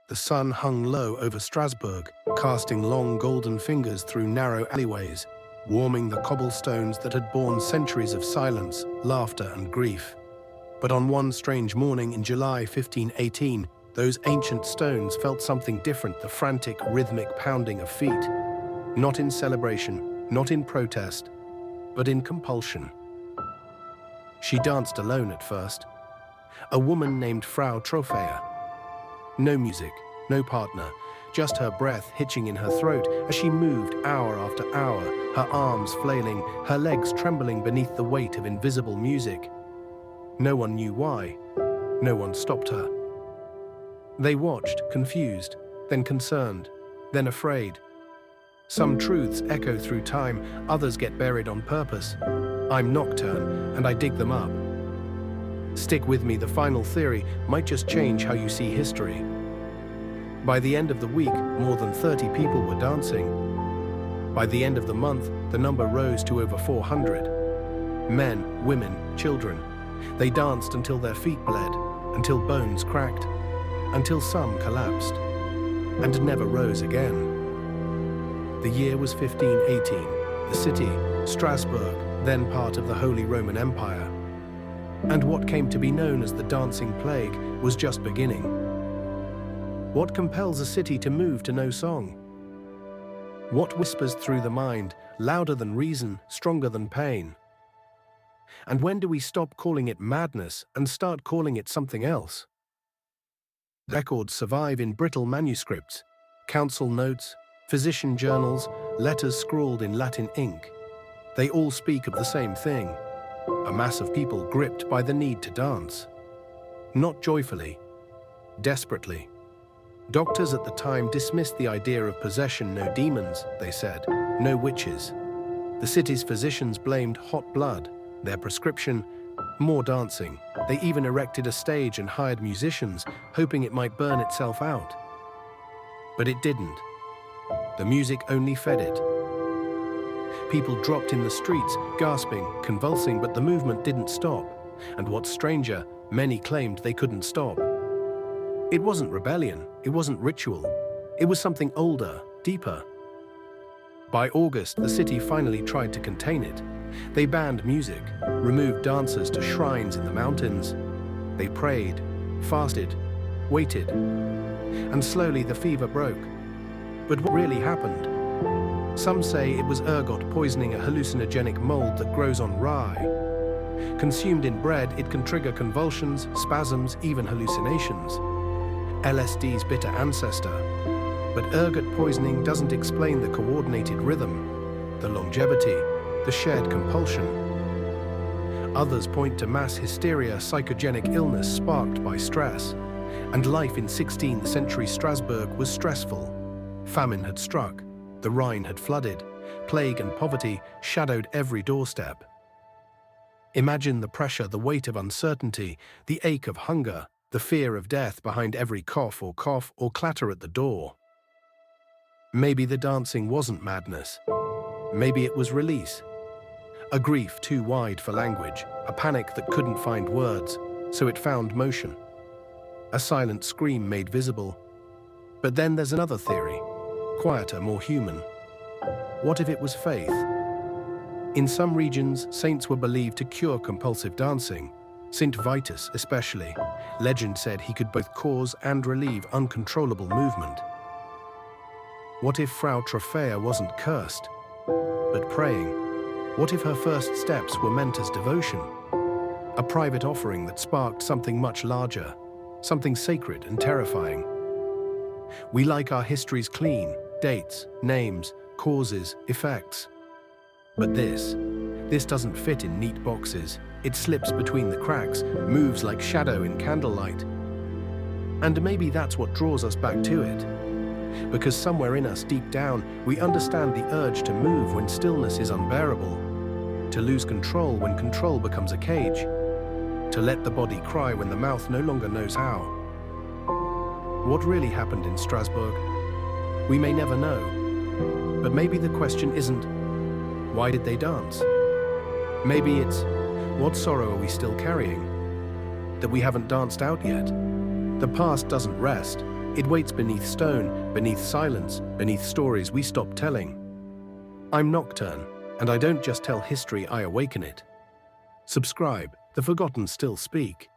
The sun hung low over Strasbourg, casting long golden fingers through narrow alleyways, warming the cobblestones that had borne centuries of silence, laughter, and grief. But on one strange morning in July 1518, those ancient stones felt something different, the frantic, rhythmic pounding of feet. Not in celebration, not in protest, but in compulsion. She danced alone at first. A woman named Frau Trophäa. No music, no partner, just her breath hitching in her throat as she moved hour after hour, her arms flailing, her legs trembling beneath the weight of invisible music. No one knew why. No one stopped her. They watched, confused, then concerned, then afraid. Some truths echo through time, others get buried on purpose. I'm nocturne, and I dig them up. Stick with me, the final theory might just change how you see history. By the end of the week, more than 30 people were dancing. By the end of the month, the number rose to over 400. Men, women, children. They danced until their feet bled, until bones cracked, until some collapsed, and never rose again. The year was 1518. The city, Strasbourg, then part of the Holy Roman Empire. And what came to be known as the Dancing Plague was just beginning. What compels a city to move to no song? What whispers through the mind, louder than reason, stronger than pain? And when do we stop calling it madness and start calling it something else? Records survive in brittle manuscripts, council notes, physician journals, letters scrawled in Latin ink. They all speak of the same thing. A mass of people gripped by the need to dance. Not joyfully, desperately. Doctors at the time dismissed the idea of possession. No demons, they said, no witches. The city's physicians blamed hot blood, their prescription, more dancing. They even erected a stage and hired musicians, hoping it might burn itself out. But it didn't. The music only fed it. People dropped in the streets, gasping, convulsing, but the movement didn't stop. And what's stranger, many claimed they couldn't stop. It wasn't rebellion, it wasn't ritual. It was something older, deeper. By August, the city finally tried to contain it. They banned music, removed dancers to shrines in the mountains. They prayed, fasted, waited. And slowly the fever broke. But what really happened? Some say it was ergot poisoning, a hallucinogenic mold that grows on rye. Consumed in bread, it can trigger convulsions, spasms, even hallucinations. LSD's bitter ancestor. But ergot poisoning doesn't explain the coordinated rhythm, the longevity, the shared compulsion. Others point to mass hysteria, psychogenic illness sparked by stress. And life in 16th century Strasbourg was stressful. Famine had struck. The Rhine had flooded. Plague and poverty shadowed every doorstep. Imagine the pressure, the weight of uncertainty, the ache of hunger, the fear of death behind every cough or clatter at the door. Maybe the dancing wasn't madness. Maybe it was release. A grief too wide for language, a panic that couldn't find words, so it found motion. A silent scream made visible. But then there's another theory. Quieter, more human. What if it was faith? In some regions, saints were believed to cure compulsive dancing. Saint Vitus especially. Legend said he could both cause and relieve uncontrollable movement. What if Frau Trophäa wasn't cursed, but praying? What if her first steps were meant as devotion? A private offering that sparked something much larger, something sacred and terrifying. We like our histories clean. Dates, names, causes, effects. But this doesn't fit in neat boxes. It slips between the cracks, moves like shadow in candlelight. And maybe that's what draws us back to it. Because somewhere in us, deep down, we understand the urge to move when stillness is unbearable, to lose control when control becomes a cage, to let the body cry when the mouth no longer knows how. What really happened in Strasbourg? We may never know, but maybe the question isn't, why did they dance? Maybe it's, what sorrow are we still carrying? That we haven't danced out yet? The past doesn't rest, It waits beneath stone, beneath silence, beneath stories we stopped telling. I'm Nocturne, and I don't just tell history, I awaken it. Subscribe, the forgotten still speak.